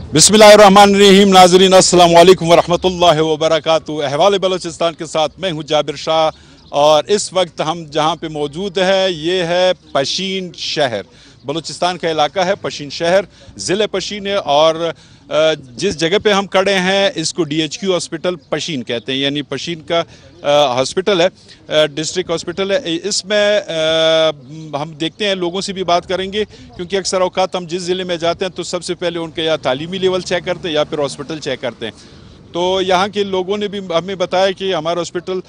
बिस्मिल्लाहिर्रहमानिर्रहीम। नाज़रीन अस्सलाम वालेकुम वरहमतुल्लाहि वबरकातुहू। अहवाल बलोचिस्तान के साथ मैं हूँ जाबिर शाह और इस वक्त हम जहाँ पे मौजूद है ये है पशीन शहर। बलूचिस्तान का इलाका है पशीन शहर, ज़िले पशीन है और जिस जगह पे हम खड़े हैं इसको DHQ हॉस्पिटल पशीन कहते हैं, यानी पशीन का हॉस्पिटल है, डिस्ट्रिक्ट हॉस्पिटल है। इसमें हम देखते हैं, लोगों से भी बात करेंगे क्योंकि अक्सर औकात हम जिस ज़िले में जाते हैं तो सबसे पहले उनके या तालीमी लेवल चेक करते हैं या फिर हॉस्पिटल चेक करते हैं। तो यहाँ के लोगों ने भी हमें बताया कि हमारा हॉस्पिटल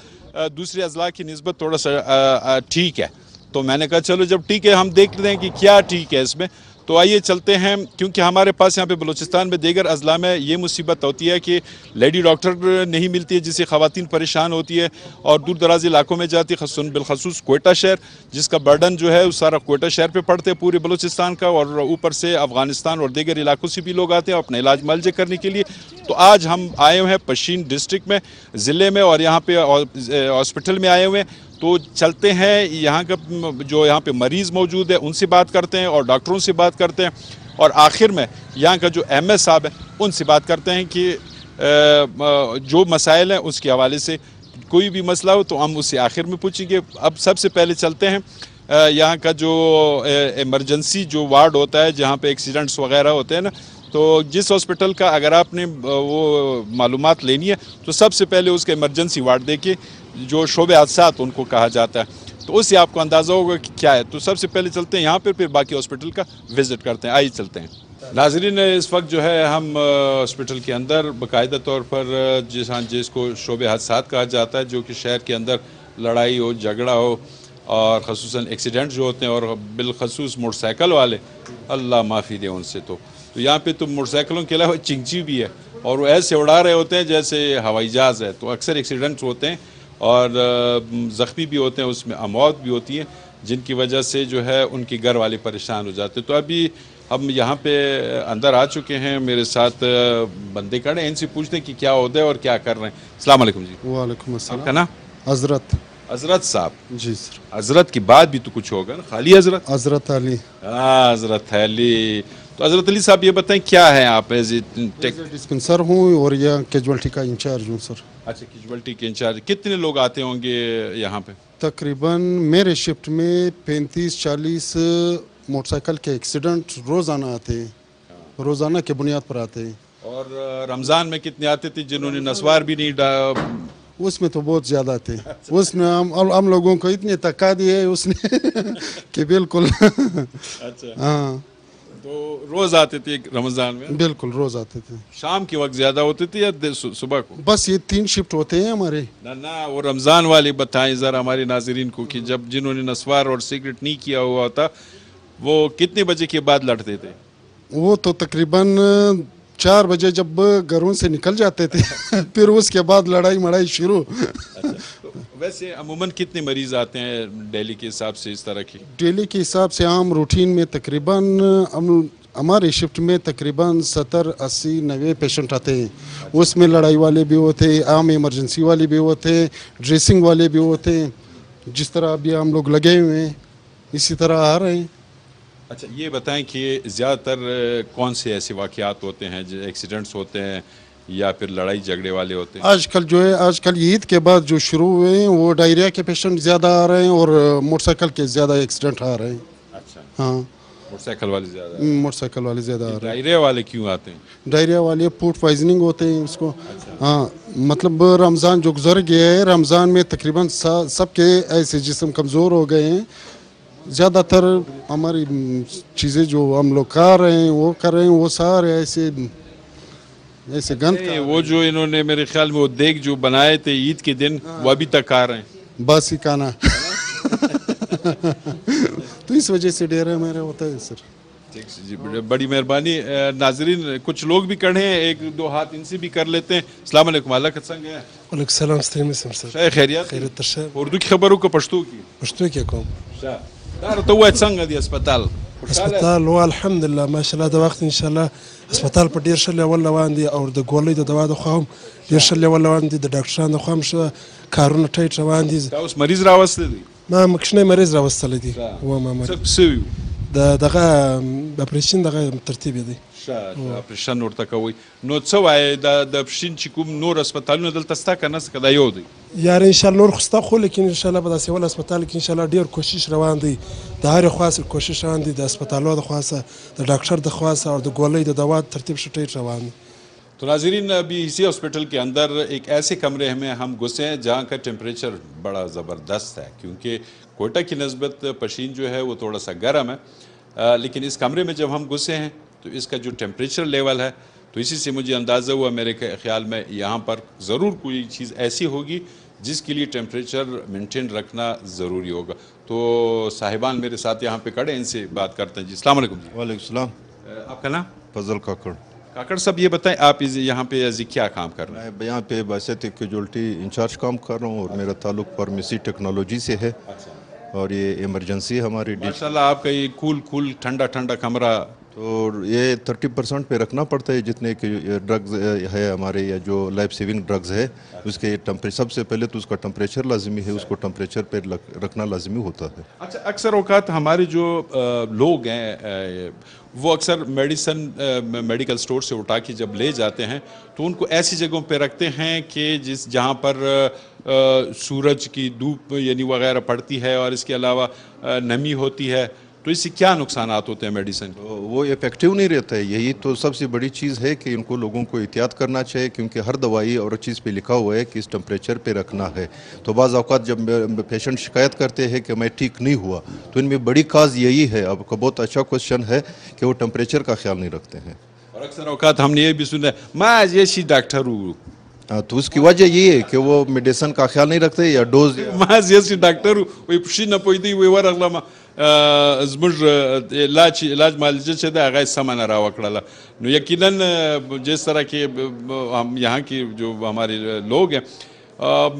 दूसरे अजला की निस्बत थोड़ा सा ठीक है। तो मैंने कहा चलो जब ठीक है हम देख लेते हैं कि क्या ठीक है इसमें। तो आइए चलते हैं, क्योंकि हमारे पास यहाँ पे बलूचिस्तान में दीगर अजला में ये मुसीबत होती है कि लेडी डॉक्टर नहीं मिलती है, जिससे ख़वातीन परेशान होती है और दूर दराज इलाकों में जाती है, बिलखसूस कोयटा शहर, जिसका बर्डन जो है वो सारा कोयटा शहर पे पड़ते हैं पूरे बलूचिस्तान का, और ऊपर से अफ़गानिस्तान और दीगर इलाकों से भी लोग आते हैं अपना इलाज मुआलजे करने के लिए। तो आज हम आए हुए हैं पशीन डिस्ट्रिक्ट में, ज़िले में, और यहाँ पे हॉस्पिटल में आए हुए हैं। तो चलते हैं, यहाँ का जो यहाँ पे मरीज़ मौजूद है उनसे बात करते हैं और डॉक्टरों से बात करते हैं, और आखिर में यहाँ का जो MS साहब है उनसे बात करते हैं कि जो मसाइल हैं उसके हवाले से कोई भी मसला हो तो हम उससे आखिर में पूछेंगे। अब सबसे पहले चलते हैं यहाँ का जो इमरजेंसी जो वार्ड होता है जहाँ पे एक्सीडेंट्स वगैरह होते हैं ना, तो जिस हॉस्पिटल का अगर आपने वो मालूमात लेनी है तो सबसे पहले उसका इमरजेंसी वार्ड देखिए, जो शोबे हादसात उनको कहा जाता है, तो उससे आपको अंदाज़ा होगा कि क्या है। तो सबसे पहले चलते हैं यहाँ पे, फिर बाकी हॉस्पिटल का विज़िट करते हैं। आइए चलते हैं। नाज़रीन, इस वक्त जो है हम हॉस्पिटल के अंदर बाकायदा तौर पर जिसको शोबे हादसात कहा जाता है, जो कि शहर के अंदर लड़ाई हो, झगड़ा हो और ख़ुसूसन एक्सीडेंट जो होते हैं, और बिलखसूस मोटरसाइकिल वाले, अल्लाह माफ़ी दे उनसे। तो यहाँ पे तो मोटरसाइकिलों के अलावा चिंची भी है और वो ऐसे उड़ा रहे होते हैं जैसे हवाई जहाज़ है। तो अक्सर एक्सीडेंट्स होते हैं और ज़ख्मी भी होते हैं, उसमें अमौत भी होती है, जिनकी वजह से जो है उनके घर वाले परेशान हो जाते हैं। तो अभी हम यहाँ पे अंदर आ चुके हैं, मेरे साथ बंदे खड़े हैं, इनसे पूछते हैं कि क्या होता है और क्या कर रहे हैं। अस्सलाम वालेकुम जी। वालेकुम अस्सलाम। आपका नाम? हज़रत साहब। जी सर। हज़रत के बाद भी तो कुछ होगा ना, खाली हज़रत? हज़रत अली। हाँ, हज़रत अली। तो हज़रत अली साहब ये बताएं क्या है आप? एज डिस्पेंसर हूँ और यह कैजुअल्टी का इंचार्ज हूँ सर। अच्छा, कैजुअल्टी के इंचार्ज। कितने लोग आते होंगे यहाँ पे? तकरीबन मेरे शिफ्ट में 35-40 मोटरसाइकिल के एक्सीडेंट रोज़ाना आते हैं, रोज़ाना के बुनियाद पर आते हैं। और रमज़ान में कितने आते थे जिन्होंने नस्वार भी नहीं उसमें तो बहुत ज़्यादा थे। उसने हम लोगों को इतनी तका दी है उसने कि बिल्कुल। अच्छा हाँ, तो रोज़ आते थे रमज़ान में? बिल्कुल रोज़ आते थे। शाम के वक्त ज़्यादा होते थे या सुबह को? बस ये 3 शिफ्ट होते हैं हमारे। ना वो रमज़ान वाले बताएं ज़रा हमारे नाज़रीन को कि जब जिन्होंने नस्वार और सिगरेट नहीं किया हुआ होता वो कितने बजे के बाद लड़ते थे? वो तो तकरीबन 4 बजे जब घरों से निकल जाते थे फिर उसके बाद लड़ाई मड़ाई शुरू। अच्छा, तो वैसे अमूमन कितने मरीज़ आते हैं डेली के हिसाब से इस तरह की? डेली के हिसाब से आम रूटीन में तकरीबन हमारे शिफ्ट में तकरीबन 70-80-90 पेशेंट आते हैं। उसमें लड़ाई वाले भी होते हैं, आम इमरजेंसी वाले भी होते हैं, ड्रेसिंग वाले भी होते हैं। जिस तरह अभी हम लोग लगे हुए हैं इसी तरह आ रहे हैं। अच्छा, ये बताएं कि ज़्यादातर कौन से ऐसे वाक़यात होते हैं जो एक्सीडेंट्स होते हैं या फिर लड़ाई झगड़े वाले होते हैं? आजकल ईद के बाद जो शुरू हुए हैं वो डायरिया के पेशेंट ज़्यादा आ रहे हैं और मोटरसाइकिल के ज़्यादा एक्सीडेंट आ रहे हैं। अच्छा हाँ, मोटरसाइकिल वाले ज़्यादा आ रहे हैं। डायरिया वाले क्यों आते हैं? डायरिया वाले फूड पॉइजनिंग होते हैं उसको। अच्छा। हाँ, मतलब रमज़ान जो गुजर गया है, रमज़ान में तकरीबन सबके ऐसे जिस्म कमज़ोर हो गए हैं। ज़्यादातर हमारी चीज़ें जो हम लोग खा रहे हैं वो कर रहे हैं, वो सारे ऐसे गंद। वो जो इन्होंने मेरे ख्याल में वो देग जो बनाए थे ईद के दिन, वो अभी तक खा रहे हैं। बासी खाना। तो इस वजह से डेरा मेरा होता है सर। ठीक जी, बड़ी मेहरबानी। नाजरीन, कुछ लोग भी खड़े हैं, 1-2 हाथ इनसे भी कर लेते हैं। अस्सलाम वालेकुम, अल्लाह का संग है। वालेकुम सलाम सर। खैरियत? उर्दू की खबरों को पश्तो क्या कहूँ? तो वो څنګه دی अस्पताल و الحمدلله ماشاءالله د وخت ان شاء الله هسپتال په ډیر ښه لیول روان دي او د ګولۍ د دوا د خوا هم ډیر ښه لیول روان دي، د ډاکټرانو د خوا هم ښه کارونه ټایټ روان دي. اوس مریض راوستلی دی؟ ما مکشنی مریض راوستلی دی. څه شوي؟ د دغه اپریشن دغه ترتیب دی. اپریشن ورته کوي. نو څه وایي د پښین چې کوم نور هسپتالونه دلته شته که نه که دا یو دی؟ یاره انشاءالله نور خو شته خو لیکن انشاءالله په داسې ول هسپتال کې انشاءالله ډېر کوشش روان دی، د هرې خوا سے کوشش روان دی، د هسپتالو د خوا سے د ډاکټر د خوا سے اور د گولۍ د دوا ترتیب ٹھیک روان دی. تو ناظرین ابھی اسی ہاسپٹل کے اندر ایک ایسے کمرے میں ہم گھسے ہیں جہاں کا ٹیمپریچر بڑا زبردست ہے، کیونکہ کوئٹہ کی نسبت پشین جو ہے وہ تھوڑا سا گرم ہے، لیکن اس کمرے میں جب ہم گھسے ہیں تو اس کا جو ٹیمپریچر لیول ہے تو اسی سے مجھے اندازہ ہوا میرے خیال میں یہاں پر ضرور کوئی چیز ایسی ہوگی جس کے لیے ٹیمپریچر مینٹین رکھنا ضروری ہوگا. تو صاحبان میرے ساتھ یہاں پہ کھڑے ہیں، ان سے بات کرتے ہیں. جی السلام علیکم. وعلیکم السلام. آپ کا نام؟ فضل کاکڑ. کاکڑ صاحب یہ بتائیں آپ یہاں پہ کیا کام کر رہے ہیں؟ میں یہاں پہ باعثیت کیجولٹی انچارج کام کر رہا ہوں اور میرا تعلق فارمیسی ٹیکنالوجی سے ہے اور یہ ایمرجنسی ہماری. ماشاءاللہ آپ کا یہ کول ٹھنڈا کمرہ تو یہ 30% پہ رکھنا پڑتا ہے جتنے کہ ڈرگز ہے ہمارے یا جو لائف سیونگ ڈرگز ہے اس کے سب سے پہلے تو اس کا ٹمپریچر لازمی ہے، اس کو ٹمپریچر پہ رکھنا لازمی ہوتا ہے. اچھا اکثر اوقات ہمارے جو لوگ ہیں وہ اکثر میڈیکل سٹور سے اٹھا کے جب لے جاتے ہیں تو ان کو ایسی جگہوں پہ رکھتے ہیں کہ جہاں پر سورج کی دھوپ یعنی وغیرہ پڑتی ہے اور اس کے علاوہ نمی ہوتی ہے، تو اس سے کیا نقصانات ہوتے ہیں میڈیسن؟ وہ افیکٹیو نہیں رہتا ہے. یہی تو سب سے بڑی چیز ہے کہ ان کو لوگوں کو احتیاط کرنا چاہیے، کیونکہ ہر دوائی اور چیز پہ لکھا ہوا ہے کہ اس ٹمپریچر پہ رکھنا ہے. تو بعض اوقات جب پیشنٹ شکایت کرتے ہیں کہ میں ٹھیک نہیں ہوا تو ان میں بڑی کاز یہی ہے. اب کا بہت اچھا کوشچن ہے کہ وہ ٹمپریچر کا خیال نہیں رکھتے ہیں. اور اکثر اوقات ہم نے یہ بھی سنا ہے میں جیسی ڈاکٹر ہوں، تو اس کی وجہ یہ ہے کہ وہ میڈیسن کا خیال نہیں رکھتے یا ڈوز. میں جیسی ڈاکٹر ہوں وہی پشی نہ پویدی وہی ورغلم زموږ علاج معالجه چې ده هغه سمه نه راوکړله. نو یقیناً جس طرح کے ہم یہاں کی جو ہمارے لوگ ہیں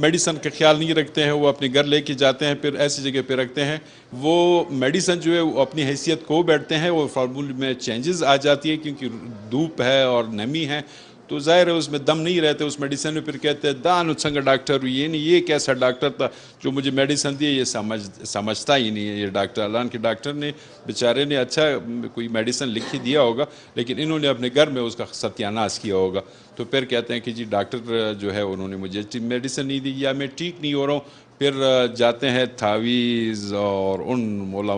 میڈیسن کا خیال نہیں رکھتے ہیں، وہ اپنے گھر لے کے جاتے ہیں پھر ایسی جگہ پہ رکھتے ہیں، وہ میڈیسن جو ہے وہ اپنی حیثیت کھو بیٹھتے ہیں، وہ فارمول میں چینجز آ جاتی ہے کیونکہ دھوپ ہے اور نمی ہے تو ظاہر ہے اس میں دم نہیں رہتے اس میڈیسن میں. پھر کہتے ہیں دانو سنگ ڈاکٹر یہ نہیں، یہ کیسا ڈاکٹر تھا جو مجھے میڈیسن دی، یہ سمجھتا ہی نہیں ہے یہ ڈاکٹر. اللہ کے ڈاکٹر نے بیچارے نے اچھا کوئی میڈیسن لکھ دیا ہوگا لیکن انہوں نے اپنے گھر میں اس کا ستیاناش کیا ہوگا. تو پھر کہتے ہیں کہ جی ڈاکٹر جو ہے انہوں نے مجھے میڈیسن نہیں دی یا میں ٹھیک نہیں ہو رہا ہوں. پھر جاتے ہیں تعویذ اور ان مولا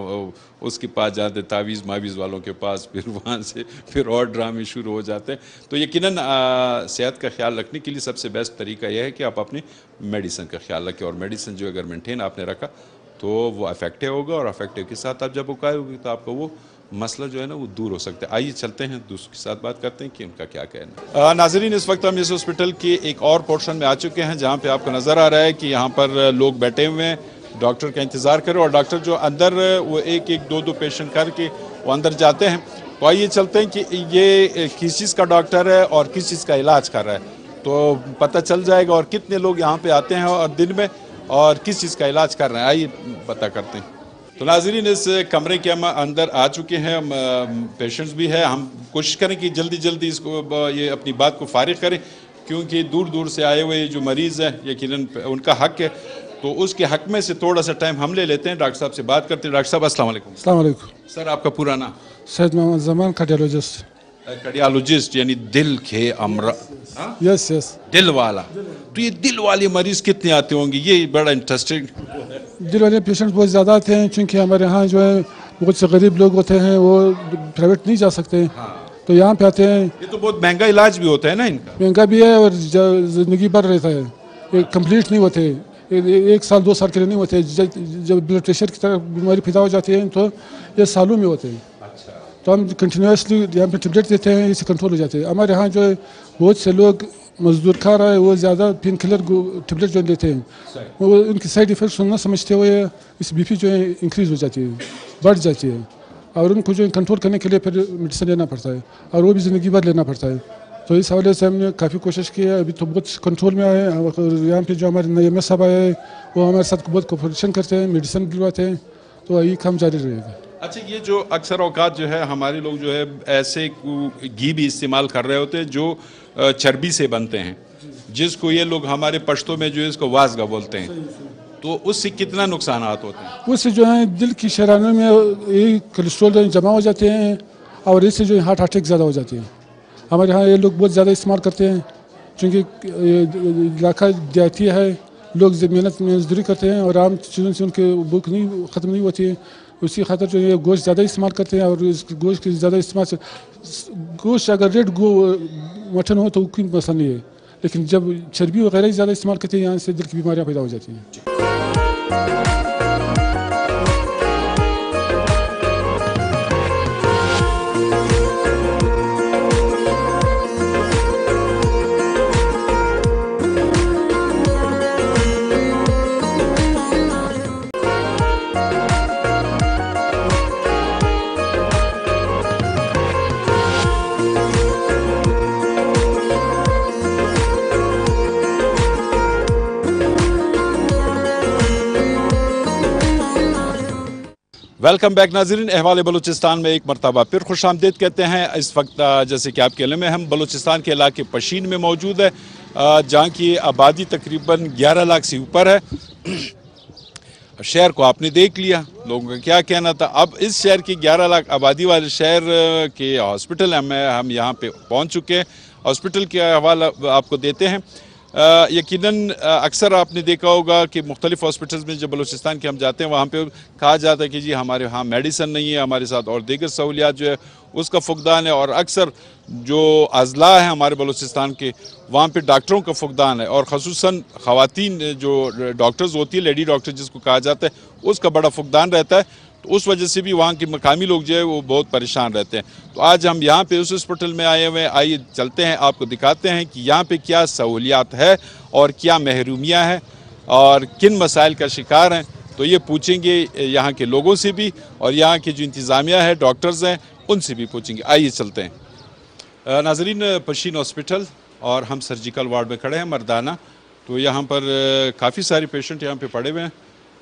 اس کے پاس جاتے ہیں تعویذ ماویز والوں کے پاس، پھر وہاں سے پھر اور ڈرامے شروع ہو جاتے ہیں. تو یقیناً صحت کا خیال رکھنے کے لیے سب سے بیسٹ طریقہ یہ ہے کہ آپ اپنی میڈیسن کا خیال رکھیں، اور میڈیسن جو اگر مینٹین آپ نے رکھا تو وہ افیکٹو ہوگا اور افیکٹو کے ساتھ آپ جب اکائے ہوگی تو آپ کا وہ مسئلہ جو ہے نا وہ دور ہو سکتا ہے. آئیے چلتے ہیں دوسروں کے ساتھ بات کرتے ہیں کہ ان کا کیا کہنا ہے. ناظرین اس وقت ہم اس ہاسپٹل کے ایک اور پورشن میں آ چکے ہیں جہاں پہ آپ کو نظر آ رہا ہے کہ یہاں پر لوگ بیٹھے ہوئے ہیں ڈاکٹر کا انتظار کریں، اور ڈاکٹر جو اندر وہ ایک دو پیشنٹ کر کے وہ اندر جاتے ہیں. تو آئیے چلتے ہیں کہ یہ کس چیز کا ڈاکٹر ہے اور کس چیز کا علاج کر رہا ہے تو پتہ چل جائے گا، اور کتنے لوگ یہاں پہ آتے ہیں اور دن میں اور کس چیز کا علاج کر رہے ہیں. آئیے پتہ کرتے ہیں. تو ناظرین اس کمرے کے ہم اندر آ چکے ہیں، پیشنٹس بھی ہیں. ہم کوشش کریں کہ جلدی اس کو یہ اپنی بات کو فارغ کریں کیونکہ دور سے آئے ہوئے جو مریض ہیں یقیناً ان کا حق ہے، تو اس کے حق میں سے تھوڑا سا ٹائم ہم لے لیتے ہیں. ڈاکٹر صاحب سے بات کرتے ہیں. ڈاکٹر صاحب السلام علیکم. السلام علیکم سر. آپ کا پورا نام؟ سید محمد زمان، کارڈیالوجسٹ. کارڈیالوجسٹ یعنی دل کے امراض. یس دل والا. تو یہ دل والے مریض کتنے آتے ہوں گے؟ یہ بڑا انٹرسٹنگ. دل والے پیشنٹ بہت زیادہ آتے ہیں چونکہ ہمارے ہاں جو ہے بہت سے غریب لوگ ہوتے ہیں وہ پرائیویٹ نہیں جا سکتے تو یہاں پہ آتے ہیں. یہ تو بہت مہنگا علاج بھی ہوتا ہے نا ان کا؟ مہنگا بھی ہے اور زندگی بھر رہتا ہے، کمپلیٹ نہیں ہوتے، 1 سال 2 سال کے لیے نہیں ہوتے. جب بلڈ پریشر کی طرح بیماری پیدا ہو جاتی ہے تو یہ سالوں میں ہوتے ہیں. تو ہم کنٹینیوسلی یہاں پہ ٹیبلیٹ دیتے ہیں، اس سے کنٹرول ہو جاتے ہیں. ہمارے ہاں جو ہے بہت سے لوگ مزدور کھا رہا ہے وہ زیادہ پین کلر ٹیبلیٹ جو لیتے ہیں وہ ان کی سائڈ افیکٹس نہ سمجھتے ہوئے اس بی پی جو ہے انکریز ہو جاتی ہے، بڑھ جاتی ہے، اور ان کو جو کنٹرول کرنے کے لیے پھر میڈیسن لینا پڑتا ہے اور وہ بھی زندگی بھر لینا پڑتا ہے. تو اس حوالے سے ہم نے کافی کوشش کی ہے. ابھی تو بہت کنٹرول میں آئے ہیں. یہاں پہ جو ہمارے نئے MS صاحب آئے ہیں وہ ہمارے ساتھ بہت کوپریشن کرتے ہیں، میڈیسن دلواتے ہیں. تو یہ کام جاری رہے گا. اچھا یہ جو اکثر اوقات جو ہے ہمارے لوگ جو ہے ایسے گھی بھی استعمال کر رہے ہوتے ہیں جو چربی سے بنتے ہیں، جس کو یہ لوگ ہمارے پشتوں میں جو ہے اس کو وازگا بولتے ہیں. तो उससे कितना नुकसानात होते हैं? उससे जो है दिल की शरानों में ये कोलेस्ट्रॉल जमा हो जाते हैं और इससे जो है हार्ट अटैक ज़्यादा हो जाती है। हमारे यहाँ ये लोग बहुत ज़्यादा इस्तेमाल करते हैं क्योंकि इलाका देहाती है, लोग मेहनत मजदूरी करते हैं और आम चीज़ों से उनके भूख नहीं ख़त्म नहीं होती है। उसी खातर जो है गोश्त ज़्यादा इस्तेमाल करते हैं और इस गोश्त के ज़्यादा इस्तेमाल से गोश्त अगर रेड मटन हो तो कोई मसला नहीं है, लेकिन जब चर्बी वगैरह ज़्यादा इस्तेमाल करते हैं यहाँ से दिल की बीमारियाँ पैदा हो जाती हैं। वेलकम बैक नाज़रीन, अहवाल बलूचिस्तान में एक मरतबा फिर खुश आमदीद कहते हैं। इस वक्त जैसे कि आपके इल्म में हम बलूचिस्तान के इलाके पशीन में मौजूद है, जहाँ की आबादी तकरीबन 11 लाख से ऊपर है। शहर को आपने देख लिया, लोगों का क्या कहना था। अब इस शहर की 11 लाख आबादी वाले शहर के हॉस्पिटल में हम यहाँ पे पहुँच चुके हैं। हॉस्पिटल के हवाला आपको देते हैं। यकीनन अक्सर आपने देखा होगा कि मुख्तलिफ हॉस्पिटल्स में जब बलूचिस्तान के हम जाते हैं वहाँ पे कहा जाता है कि जी हमारे यहाँ मेडिसन नहीं है, हमारे साथ और दीगर सहूलियात जो है उसका फुकदान है। और अक्सर जो अजला है हमारे बलूचिस्तान के वहाँ पे डॉक्टरों का फुकदान है, और ख़ुसूसन ख़वातीन जो डॉक्टर्स होती है, लेडी डॉक्टर जिसको कहा जाता है, उसका बड़ा फुकदान रहता है। तो उस वजह से भी वहाँ के मकामी लोग जो है वो बहुत परेशान रहते हैं। तो आज हम यहाँ पे उस हॉस्पिटल में आए हुए हैं। आइए चलते हैं, आपको दिखाते हैं कि यहाँ पे क्या सहूलियात है और क्या महरूमियाँ हैं और किन मसाइल का शिकार हैं। तो ये पूछेंगे यहाँ के लोगों से भी और यहाँ के जो इंतज़ामिया है, डॉक्टर्स हैं, उनसे भी पूछेंगे। आइए चलते हैं। नाज़रीन, पशीन हॉस्पिटल और हम सर्जिकल वार्ड में खड़े हैं, मर्दाना। तो यहाँ पर काफ़ी सारे पेशेंट यहाँ पे पड़े हुए हैं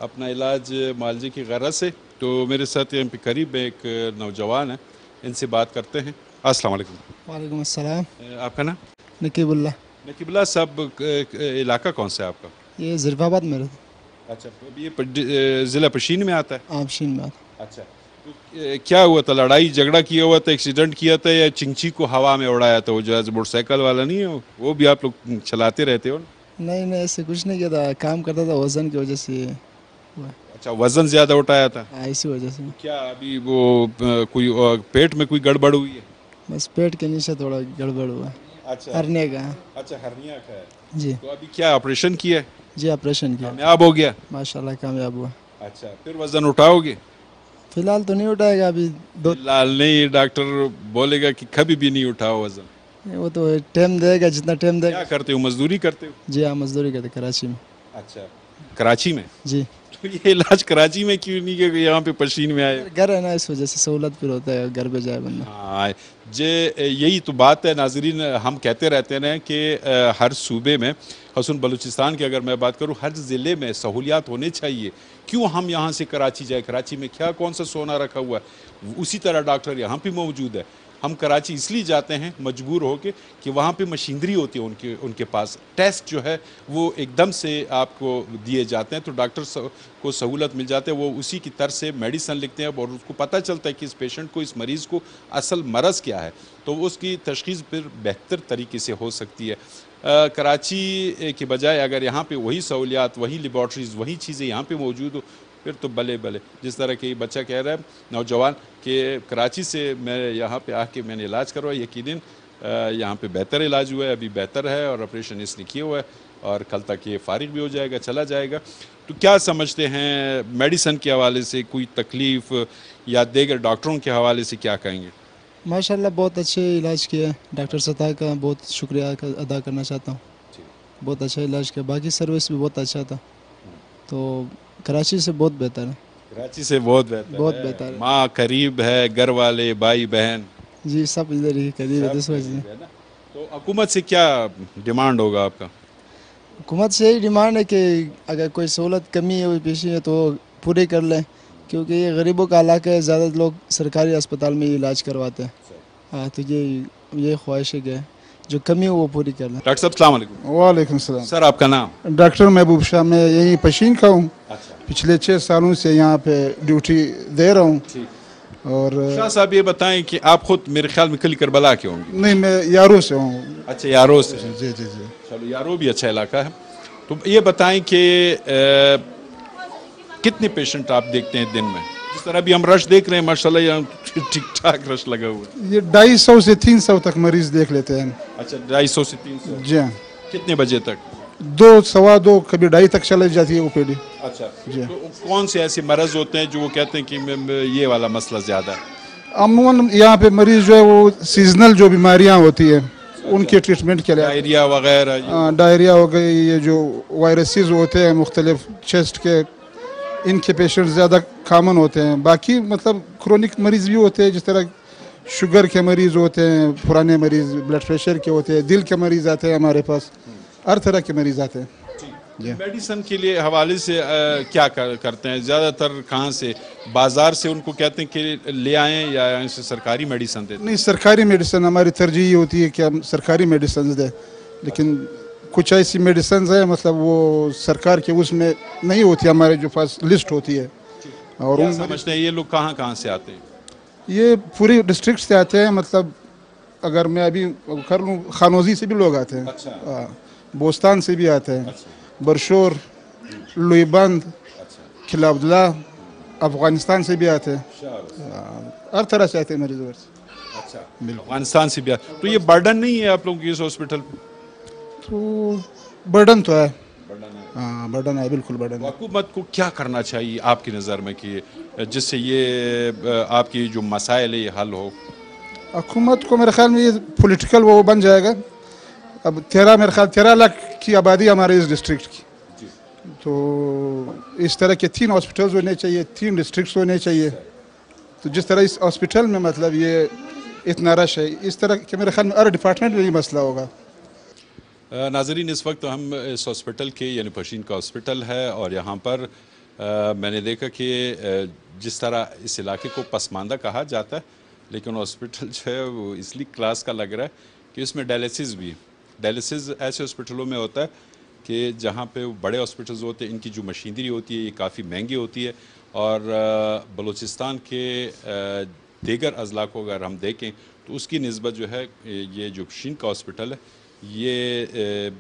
अपना इलाज मालजे की गरज से। तो मेरे साथ यहाँ पे करीब एक नौजवान है, इनसे बात करते हैं। अस्सलाम वालेकुम। वालेकुम अस्सलाम। आपका नाम? नकीबुल्ला। नकीबुल्ला साहब, इलाका कौन सा है आपका? ये ज़रीफ़ाबाद में रहता। अच्छा, तो ये ज़िला पशीन में आता है? हाँ, पशीन में आता। अच्छा, तो क्या हुआ था? लड़ाई झगड़ा किया हुआ था, एक्सीडेंट किया था, या चिंची को हवा में उड़ाया था? वो जो है मोटरसाइकिल वाला नहीं है, वो भी आप लोग चलाते रहते हो? नहीं, ऐसे कुछ नहीं किया था, काम करता था, वज़न की वजह से हुआ। अच्छा, वज़न ज़्यादा उठाया था? हाँ, इसी वजह से। क्या अभी वो कोई पेट में कोई गड़बड़ हुई है? बस पेट के नीचे थोड़ा गड़बड़ हुआ। अच्छा, हरने का। अच्छा, हर्निया का है जी। तो अभी क्या ऑपरेशन किया है? जी, ऑपरेशन किया, कामयाब हो गया? माशाल्लाह कामयाब हुआ। अच्छा, फिर वज़न उठाओगे? फिलहाल तो नहीं उठाएगा अभी। फिलहाल नहीं, डॉक्टर बोलेगा कि कभी भी नहीं उठाओ वज़न। वो तो टाइम देगा, जितना टाइम देगा। क्या करते हो, मजदूरी करते हो? जी हाँ, मजदूरी करते कराची में। अच्छा, कराची में? जी। तो ये इलाज कराची में क्यों नहीं किया, यहाँ पे पशीन में आए? घर है ना, इस वजह से सहूलत फिर होता है, घर पे जाए बंदा। हाँ, यही तो बात है नाजरीन। हम कहते रहते हैं कि हर सूबे में, ख़ुसूसन बलूचिस्तान की अगर मैं बात करूँ, हर ज़िले में सहूलियात होने चाहिए। क्यों हम यहाँ से कराची जाए? कराची में क्या कौन सा सोना रखा हुआ है? उसी तरह डॉक्टर यहाँ पे मौजूद है। हम कराची इसलिए जाते हैं मजबूर होके कि वहाँ पे मशीनरी होती है उनके पास, टेस्ट जो है वो एकदम से आपको दिए जाते हैं, तो डॉक्टर को सहूलत मिल जाते हैं। वो उसी की तरह से मेडिसन लिखते हैं और उसको पता चलता है कि इस पेशेंट को, इस मरीज़ को असल मरज़ क्या है, तो उसकी तशख़ीस फिर बेहतर तरीके से हो सकती है। कराची के बजाय अगर यहाँ पे वही सहूलियात, वही लेबॉर्ट्रीज़, वही चीज़ें यहाँ पे मौजूद हो, फिर तो भले भले। जिस तरह के बच्चा कह रहा है नौजवान कि कराची से मैं यहाँ पे आके मैंने इलाज करवाया, यकीनन यहाँ पे बेहतर इलाज हुआ है, अभी बेहतर है और ऑपरेशन इसने किया हुआ है और कल तक ये फारिग भी हो जाएगा, चला जाएगा। तो क्या समझते हैं मेडिसन के हवाले से कोई तकलीफ़ या दीगर डॉक्टरों के हवाले से क्या कहेंगे? माशाल्लाह बहुत अच्छे इलाज किया। डॉक्टर सत्ता का बहुत शुक्रिया अदा करना चाहता हूँ, बहुत अच्छा इलाज किया। बाकी सर्विस भी बहुत अच्छा था, तो कराची से बहुत बेहतर है। कराची से बहुत बेहतर है। माँ करीब है, घर वाले, भाई बहन जी सब इधर ही करीब है। तो हुकूमत से क्या डिमांड होगा आपका? हुकूमत से यही डिमांड है कि अगर कोई सहूलत कमी है, पेशी है, तो पूरी कर लें, क्योंकि ये गरीबों का इलाका है, ज़्यादा लोग सरकारी अस्पताल में इलाज करवाते हैं। हाँ, तो ये ख्वाहिश है कि जो कमी है वो पूरी करना। डॉक्टर साहब अस्सलाम वालेकुम। वालेकुम सलाम। सर आपका नाम? डॉक्टर महबूब शाह, मैं यहीं पशीन का हूँ। अच्छा, पिछले 6 सालों से यहाँ पे ड्यूटी दे रहा हूँ। और शाह साहब ये बताएं कि आप खुद मेरे ख्याल में कल करबला के होंगे? नहीं, मैं यारों से हूँ। अच्छा, यारो से। जी जी जी। चलो, यारो भी अच्छा इलाका है। तो ये बताएं कि कितने पेशेंट आप देखते हैं दिन में? जिस तरह अभी हम रश देख रहे हैं माशाल्लाह, यहाँ ठीक ठाक रश लगा हुआ है। ये 250 से 300 तक मरीज देख लेते हैं। अच्छा, 250 से 300। जी हाँ। कितने बजे तक? 2, सवा 2, कभी 2:30 तक चले जाती है ओपीडी। अच्छा जी। तो कौन से ऐसे मरज होते हैं जो वो कहते हैं कि ये वाला मसला ज्यादा है? अमूमन यहाँ पे मरीज जो है वो सीजनल जो बीमारियाँ होती है उनके ट्रीटमेंट के लिए, डायरिया वगैरह, डायरिया हो गई, ये जो वायरसेस होते हैं मुख्तलिफ चेस्ट के, इनके पेशेंट ज़्यादा कामन होते हैं। बाकी मतलब क्रोनिक मरीज़ भी होते हैं, जिस तरह शुगर के मरीज़ होते हैं, पुराने मरीज़ ब्लड प्रेशर के होते हैं, दिल के मरीज़ आते हैं हमारे पास, हर तरह के मरीज़ आते हैं। मेडिसिन के लिए हवाले से क्या करते हैं ज़्यादातर? कहाँ से? बाज़ार से उनको कहते हैं कि ले आएँ या इनसे सरकारी मेडिसिन देते हैं? नहीं, सरकारी मेडिसिन हमारी तरजीह होती है कि हम सरकारी मेडिसिन दें, लेकिन कुछ ऐसी मेडिसिन है मतलब वो सरकार के उसमें नहीं होती, हमारे जो पास लिस्ट होती है। और क्या समझते हैं ये लोग कहाँ कहाँ से आते हैं? ये पूरी डिस्ट्रिक्ट से आते हैं। मतलब अगर मैं अभी कर लूँ, खानोजी से भी लोग आते हैं। अच्छा। बोस्तान से भी आते हैं। बरशोर, लुईबंद, खिला अब्दुल्ला, अफगानिस्तान से भी आते हैं। हर तरह से आते हैं मरीज। अच्छा, अफगानिस्तान से भी तो ये बर्डन नहीं है आप लोगों की इस हॉस्पिटल? तो बर्डन तो है। हाँ, बर्डन है, बिल्कुल बर्डन है। हुकूमत को क्या करना चाहिए आपकी नज़र में कि जिससे ये आपकी जो मसाइल है ये हल हो? हुकूमत को मेरे ख्याल में ये पॉलिटिकल वो बन जाएगा। अब 13 लाख की आबादी हमारे इस डिस्ट्रिक्ट की, तो इस तरह के 3 हॉस्पिटल्स होने चाहिए, 3 डिस्ट्रिक्ट्स होने चाहिए। तो जिस तरह इस हॉस्पिटल में मतलब ये इतना रश है, इस तरह के मेरे ख्याल में हर डिपार्टमेंट में ये मसला होगा। नाजरीन, इस वक्त हम इस हॉस्पिटल के यानी पशीन का हॉस्पिटल है और यहाँ पर मैंने देखा कि जिस तरह इस इलाके को पसमानदा कहा जाता है, लेकिन हॉस्पिटल जो है वो इसलिए क्लास का लग रहा है कि इसमें डायलिसिस भी। डायलिसिस ऐसे हॉस्पिटलों में होता है कि जहाँ पे बड़े हॉस्पिटल्स होते हैं, इनकी जो मशीनरी होती है ये काफ़ी महंगी होती है। और बलूचिस्तान के दीगर अजला को अगर हम देखें तो उसकी निस्बत जो है ये जो पशीन का हॉस्पिटल है ये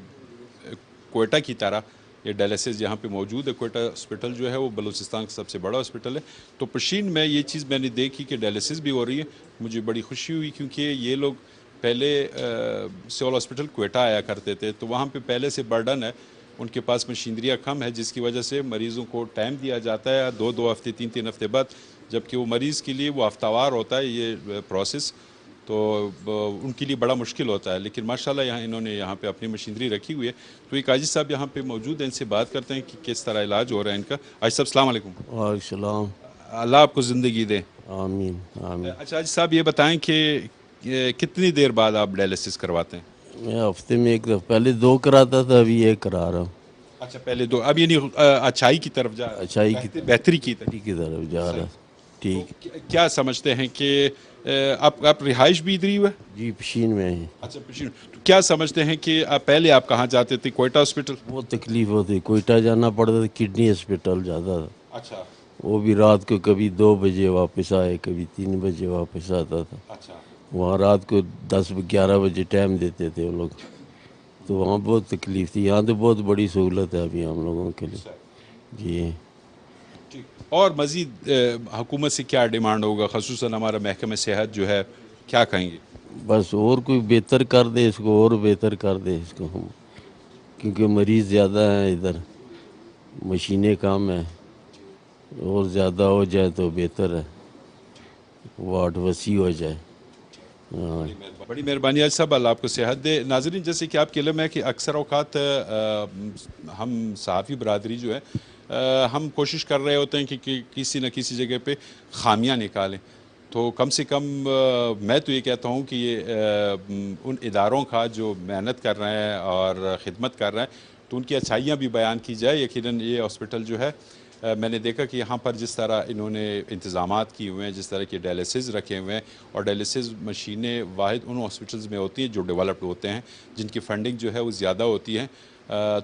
कोयटा की तरह ये डायलिसिस यहाँ पे मौजूद है। कोयटा हॉस्पिटल जो है वो बलूचिस्तान का सबसे बड़ा हॉस्पिटल है। तो पशीन में ये चीज़ मैंने देखी कि डायलिसिस भी हो रही है, मुझे बड़ी खुशी हुई क्योंकि ये लोग पहले सिविल हॉस्पिटल कोयटा आया करते थे, तो वहाँ पे पहले से बर्डन है, उनके पास मशीनरियाँ कम है, जिसकी वजह से मरीज़ों को टाइम दिया जाता है 2-2 हफ्ते 3-3 हफ्ते बाद, जबकि वो मरीज़ के लिए वो हफ्तावार होता है ये प्रोसेस, तो उनके लिए बड़ा मुश्किल होता है। लेकिन माशाल्लाह यहाँ इन्होंने यहाँ पे अपनी मशीनरी रखी हुई है। तो एक आजिज़ साहब यहाँ पे मौजूद हैं, इनसे बात करते हैं कि किस तरह इलाज हो रहा है इनका। आजिज़ साहब अस्सलाम वालेकुम। वालेकुम सलाम। अल्लाह आपको ज़िंदगी दे। आमीन आमीन। अच्छा आजिज़ साहब ये बताएं कि कितनी देर बाद आप डायलिसिस करवाते हैं? मैं हफ्ते में एक दफ़ा, पहले 2 कराता था, अभी 1 करा रहा हूँ। अच्छा, पहले 2, अब यानी अच्छाई की तरफ जा, अच्छाई की बेहतरी की तरफ जा रहा। ठीक। क्या समझते हैं कि आप रिहाइश भी इधर ही हुआ? जी, पशीन में है। अच्छा, पशीन। तो क्या समझते हैं कि पहले आप कहाँ जाते थे? कोयटा हॉस्पिटल? बहुत तकलीफ होती, कोयटा जाना पड़ता था, किडनी हॉस्पिटल जाता था। अच्छा। वो भी रात को कभी 2 बजे वापस आए, कभी 3 बजे वापस आता था। अच्छा। वहाँ रात को 10-11 बजे टाइम देते थे वो लोग, तो वहाँ बहुत तकलीफ थी। यहाँ तो बहुत बड़ी सहूलत है अभी हम लोगों के लिए। जी। और मज़ीद हुकूमत से क्या डिमांड होगा, ख़ुसूसन हमारा महकमा सेहत जो है, क्या कहेंगे? बस और कोई बेहतर कर दे इसको, और बेहतर कर दे इसको हम, क्योंकि मरीज़ ज़्यादा हैं इधर, मशीनें कम हैं, और ज़्यादा हो जाए तो बेहतर है, वार्ड वसी हो जाए। बड़ी मेहरबानी आज साहब, अल्लाह आपको सेहत दे। नाज़रीन, जैसे कि आपके इल्म है कि अक्सर औक़ात हम सहाफ़ी बरादरी जो है हम कोशिश कर रहे होते हैं कि किसी न किसी जगह पे खामियां निकालें, तो कम से कम मैं तो ये कहता हूँ कि ये उन इदारों का जो मेहनत कर रहे हैं और ख़िदमत कर रहे हैं तो उनकी अच्छाइयाँ भी बयान की जाए। यकीनन ये हॉस्पिटल जो है میں نے دیکھا کہ یہاں پر جس طرح انہوں نے انتظامات کیے ہوئے ہیں، جس طرح کے ڈائلیسس رکھے ہوئے ہیں، اور ڈائلیسس مشینیں واحد ان ہاسپٹلز میں ہوتی ہیں جو ڈیولپڈ ہوتے ہیں، جن کی فنڈنگ جو ہے وہ زیادہ ہوتی ہے.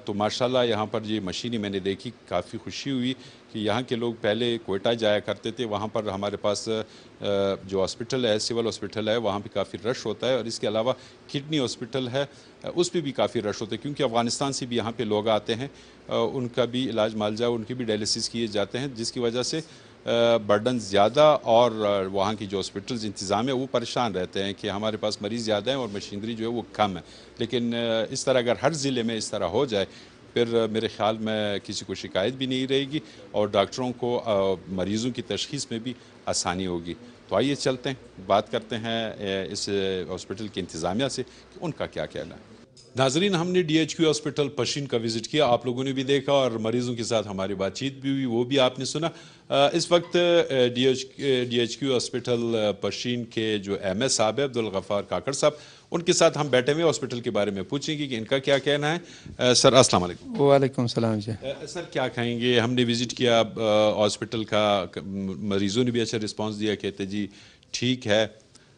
تو ماشاءاللہ یہاں پر یہ مشینیں میں نے دیکھی، کافی خوشی ہوئی کہ یہاں کے لوگ پہلے کوئٹہ جایا کرتے تھے. وہاں پر ہمارے پاس جو ہاسپٹل ہے، سول ہاسپٹل ہے، وہاں پہ کافی رش ہوتا ہے، اور اس کے علاوہ کڈنی ہاسپٹل ہے، اس پہ بھی کافی رش ہوتا ہے، کیونکہ افغانستان سے بھی یہاں پہ لوگ آتے ہیں، ان کا بھی علاج معالجہ، ان کے بھی ڈائلیسس کیے جاتے ہیں، جس کی وجہ سے برڈن زیادہ، اور وہاں کی جو ہاسپٹلز انتظام ہے وہ پریشان رہتے ہیں کہ ہمارے پاس مریض زیادہ ہیں اور مشینری جو ہے وہ کم ہے. لیکن اس طرح اگر ہر ضلع میں اس طرح ہو جائے پھر میرے خیال میں کسی کو شکایت بھی نہیں رہے گی، اور ڈاکٹروں کو مریضوں کی تشخیص میں بھی آسانی ہوگی. تو آئیے چلتے ہیں، بات کرتے ہیں اس ہاسپٹل کی انتظامیہ سے کہ ان کا کیا کہنا ہے. ناظرین، ہم نے D H Q hospital Pishin کا وزٹ کیا، آپ لوگوں نے بھی دیکھا، اور مریضوں کے ساتھ ہماری بات چیت بھی ہوئی، وہ بھی آپ نے سنا. اس وقت D H Q hospital Pishin کے جو ایم ایس صاحب ہے، عبدالغفار کاکڑ صاحب، ان کے ساتھ ہم بیٹھے ہوئے ہاسپٹل کے بارے میں پوچھیں گے کہ ان کا کیا کہنا ہے. سر السلام علیکم. وعلیکم السلام جی. سر کیا کہیں گے؟ ہم نے وزٹ کیا ہاسپٹل کا، مریضوں نے بھی اچھا رسپانس دیا، کہتے جی ٹھیک ہے،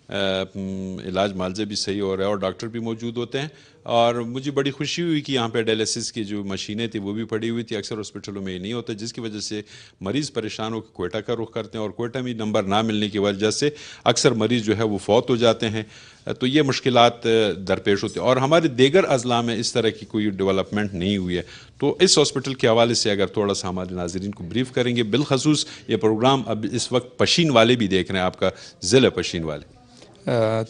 علاج معالجہ بھی صحیح ہو رہا ہے اور ڈاکٹر بھی موجود ہوتے ہیں. اور مجھے بڑی خوشی ہوئی کہ یہاں پہ ڈائلیسس کی جو مشینیں تھیں وہ بھی پڑی ہوئی تھی. اکثر ہاسپٹلوں میں یہ نہیں ہوتا، جس کی وجہ سے مریض پریشان ہو کے کوئٹہ کا رخ کرتے ہیں، اور کوئٹہ میں نمبر نہ ملنے کی وجہ سے اکثر مریض جو ہے وہ فوت ہو جاتے ہیں. تو یہ مشکلات درپیش ہوتے ہیں، اور ہمارے دیگر اضلاع میں اس طرح کی کوئی ڈیولپمنٹ نہیں ہوئی ہے. تو اس ہاسپٹل کے حوالے سے اگر تھوڑا سا ہمارے ناظرین کو بریف کریں گے. بالخصوص یہ پروگرام اب اس وقت پشین والے بھی دیکھ رہے ہیں، آپ کا ضلع پشین والے.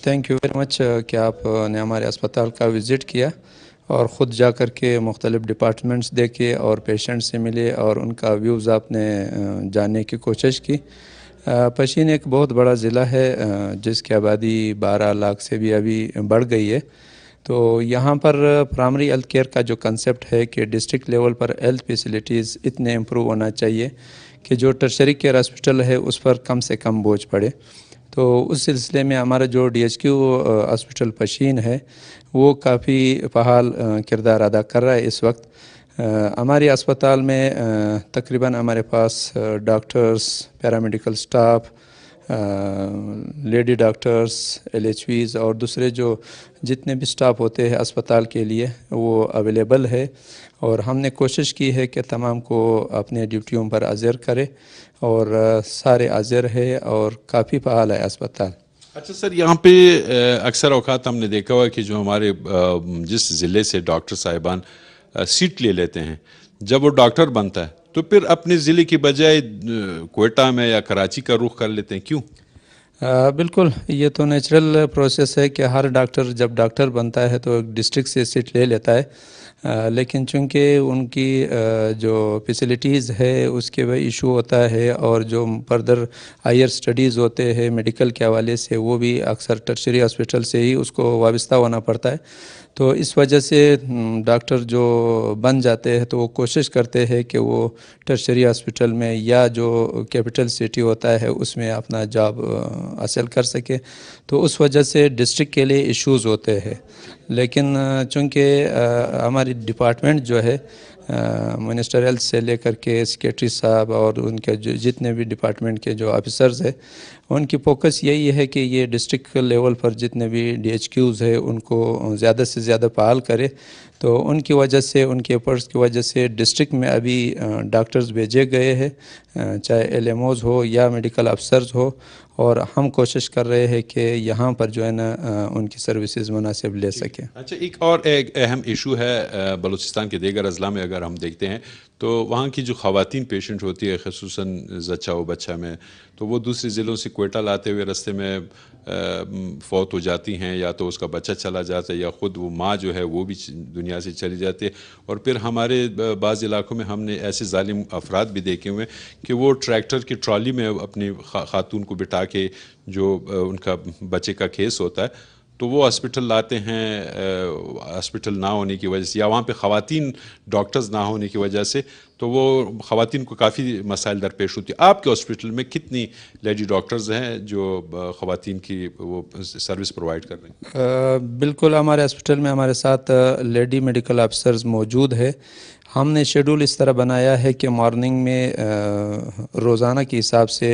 تھینک یو ویری مچ کہ آپ نے ہمارے اسپتال کا وزٹ کیا اور خود جا کر کے مختلف ڈپارٹمنٹس دیکھے اور پیشنٹ سے ملے اور ان کا ویوز آپ نے جاننے کی کوشش کی. پشین ایک بہت بڑا ضلع ہے جس کی آبادی 12 لاکھ سے بھی ابھی بڑھ گئی ہے. تو یہاں پر پرائمری ہیلتھ کیئر کا جو کنسیپٹ ہے کہ ڈسٹرکٹ لیول پر ہیلتھ فیسلٹیز اتنے امپروو ہونا چاہیے کہ جو ٹرشری کیئر ہاسپٹل ہے اس پر کم سے کم بوجھ پڑے. تو اس سلسلے میں ہمارا جو D H Q hospital Pishin ہے وہ کافی فعال کردار ادا کر رہا ہے اس وقت. ہماری اسپتال میں تقریباً ہمارے پاس doctors, paramedical staff, lady doctors, L H Vs اور دوسرے جو جتنے بھی سٹاف ہوتے ہیں اسپتال کے لیے وہ اویلیبل ہے. اور ہم نے کوشش کی ہے کہ تمام کو اپنے ڈیوٹیوں پر حاضر کرے، اور سارے حاضر ہے اور کافی فعال ہے اسپتال. اچھا سر، یہاں پہ اکثر اوقات ہم نے دیکھا ہوا کہ جو ہمارے جس ضلع سے ڈاکٹر صاحبان سیٹ لے لیتے ہیں، جب وہ ڈاکٹر بنتا ہے تو پھر اپنے ضلع کی بجائے کوئٹہ میں یا کراچی کا رخ کر لیتے ہیں، کیوں؟ بالکل، یہ تو نیچرل پروسیس ہے کہ ہر ڈاکٹر جب ڈاکٹر بنتا ہے تو ایک ڈسٹرکٹ سے سیٹ لے لیتا ہے. لیکن چونکہ ان کی جو فیسلٹیز ہے اس کے وہ ایشو ہوتا ہے، اور جو فردر ہائر سٹڈیز ہوتے ہیں میڈیکل کے حوالے سے وہ بھی اکثر ٹرشری ہاسپٹل سے ہی اس کو وابستہ ہونا پڑتا ہے. تو اس وجہ سے ڈاکٹر جو بن جاتے ہیں تو وہ کوشش کرتے ہیں کہ وہ ٹرشری ہاسپٹل میں یا جو کیپٹل سٹی ہوتا ہے اس میں اپنا جاب حاصل کر سکے. تو اس وجہ سے ڈسٹرکٹ کے لیے ایشوز ہوتے ہیں. لیکن چونکہ ہماری ڈپارٹمنٹ جو ہے منسٹر ہیلتھ سے لے کر کے سیکریٹری صاحب اور ان کے جو جتنے بھی ڈپارٹمنٹ کے جو آفیسرز ہیں ان کی فوکس یہی ہے کہ یہ ڈسٹرکٹ لیول پر جتنے بھی ڈی ایچ کیوز ہے ان کو زیادہ سے زیادہ فعال کرے. تو ان کی وجہ سے، ان کے ایفرٹس کی وجہ سے ڈسٹرکٹ میں ابھی ڈاکٹرز بھیجے گئے ہیں، چاہے ایل ایم اوز ہو یا میڈیکل افسرز ہو، اور ہم کوشش کر رہے ہیں کہ یہاں پر جو ہے نا ان کی سروسز مناسب لے سکیں. اچھا، ایک اہم ایشو ہے بلوچستان کے دیگر اضلاع میں اگر ہم دیکھتے ہیں تو وہاں کی جو خواتین پیشنٹ ہوتی ہے، خصوصاً زچہ و بچہ میں، تو وہ دوسرے ضلعوں سے کوئٹہ لاتے ہوئے رستے میں فوت ہو جاتی ہیں، یا تو اس کا بچہ چلا جاتا ہے یا خود وہ ماں جو ہے وہ بھی دنیا سے چلی جاتی ہے. اور پھر ہمارے بعض علاقوں میں ہم نے ایسے ظالم افراد بھی دیکھے ہوئے کہ وہ ٹریکٹر کی ٹرالی میں اپنی خاتون کو بٹھا کے جو ان کا بچے کا کیس ہوتا ہے تو وہ ہاسپٹل لاتے ہیں، ہاسپٹل نہ ہونے کی وجہ سے یا وہاں پہ خواتین ڈاکٹرز نہ ہونے کی وجہ سے تو وہ خواتین کو کافی مسائل درپیش ہوتی ہے. آپ کے ہاسپٹل میں کتنی لیڈی ڈاکٹرز ہیں جو خواتین کی وہ سروس پرووائڈ کر رہے ہیں؟ بالکل ہمارے ہاسپٹل میں ہمارے ساتھ لیڈی میڈیکل آفیسرز موجود ہے. ہم نے شیڈول اس طرح بنایا ہے کہ مارننگ میں روزانہ کے حساب سے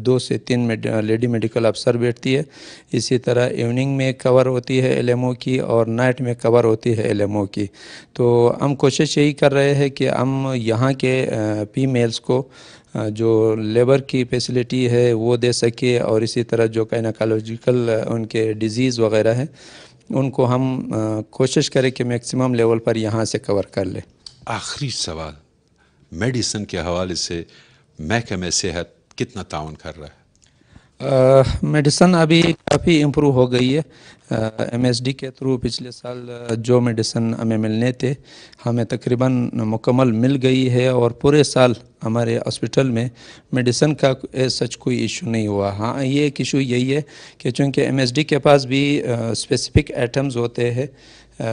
2 سے 3 لیڈی میڈیکل آفیسر بیٹھتی ہے. اسی طرح ایوننگ میں کور ہوتی ہے ایل ایم او کی اور نائٹ میں کور ہوتی ہے ایل ایم او کی. تو ہم کوشش یہی کر رہے ہیں کہ ہم یہاں کے فیمیلز کو جو لیبر کی فیسلٹی ہے وہ دے سکے اور اسی طرح جو گائنیکالوجیکل ان کے ڈیزیز وغیرہ ہیں ان کو ہم کوشش کریں کہ میکسیمم لیول پر یہاں سے کور کر لیں. آخری سوال، میڈیسن کے حوالے سے محکمہ صحت کتنا تعاون کر رہا ہے؟ میڈیسن ابھی کافی امپروو ہو گئی ہے. ایم ایس ڈی کے تھرو پچھلے سال جو میڈیسن ہمیں ملنے تھے ہمیں تقریباً مکمل مل گئی ہے اور پورے سال ہمارے ہاسپٹل میں میڈیسن کا سچ کوئی ایشو نہیں ہوا. ہاں یہ ایک ایشو یہی ہے کہ چونکہ ایم ایس ڈی کے پاس بھی اسپیسیفک ایٹمز ہوتے ہیں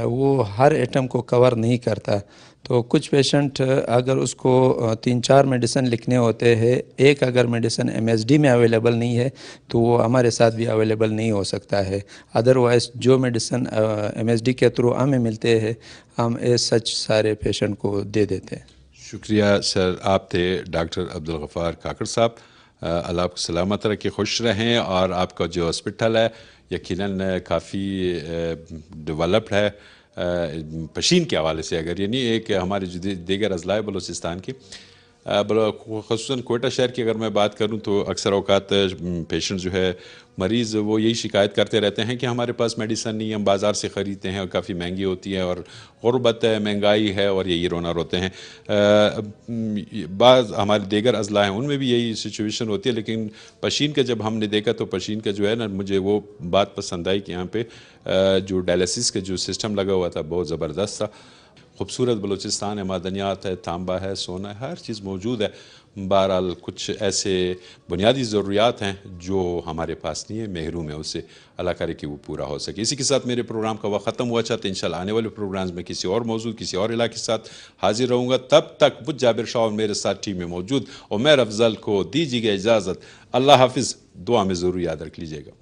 وہ ہر ایٹم کو کور نہیں کرتا. تو کچھ پیشنٹ اگر اس کو 3-4 میڈیسن لکھنے ہوتے ہیں، ایک اگر میڈیسن ایم ایس ڈی میں اویلیبل نہیں ہے تو وہ ہمارے ساتھ بھی اویلیبل نہیں ہو سکتا ہے. ادروائز جو میڈیسن ایم ایس ڈی کے تھرو ہمیں ملتے ہیں ہم سچ سارے پیشنٹ کو دے دیتے ہیں. شکریہ سر. آپ تھے ڈاکٹر عبدالغفار کاکڑ صاحب. اللہ آپ کو سلامت رکھے، خوش رہیں. اور آپ کا جو ہاسپٹل ہے یقیناً کافی ڈیولپڈ ہے پشین کے حوالے سے. اگر یہ نہیں ہے کہ ہمارے جو دیگر اضلاع بلوچستان کی خصوصاً کوئٹہ شہر کی اگر میں بات کروں تو اکثر اوقات پیشنٹ جو ہے مریض وہ یہی شکایت کرتے رہتے ہیں کہ ہمارے پاس میڈیسن نہیں، ہم بازار سے خریدتے ہیں اور کافی مہنگی ہوتی ہے اور غربت ہے، مہنگائی ہے اور یہی رونا روتے ہیں. بعض ہمارے دیگر اضلاع ہیں ان میں بھی یہی سچویشن ہوتی ہے. لیکن پشین کا جب ہم نے دیکھا تو پشین کا جو ہے نا مجھے وہ بات پسند آئی کہ یہاں پہ جو ڈائلیسس کا جو سسٹم لگا ہوا تھا بہت زبردست تھا. خوبصورت بلوچستان ہے، معدنیات ہے، تانبا ہے، سونا ہے، ہر چیز موجود ہے. بہرحال کچھ ایسے بنیادی ضروریات ہیں جو ہمارے پاس نہیں ہے، محروم ہے اس سے. اللہ کرے کہ وہ پورا ہو سکے. اسی کے ساتھ میرے پروگرام کا وقت ختم ہوا. چاہتے ہیں انشاءاللہ آنے والے پروگرامز میں کسی اور موضوع کسی اور علاقے کے ساتھ حاضر رہوں گا. تب تک مجھ جابر شاہ اور میرے ساتھ ٹیم میں موجود عمیر افضل کو دیجیے گا اجازت. اللہ حافظ. دعا میں ضرور یاد رکھ لیجیے گا.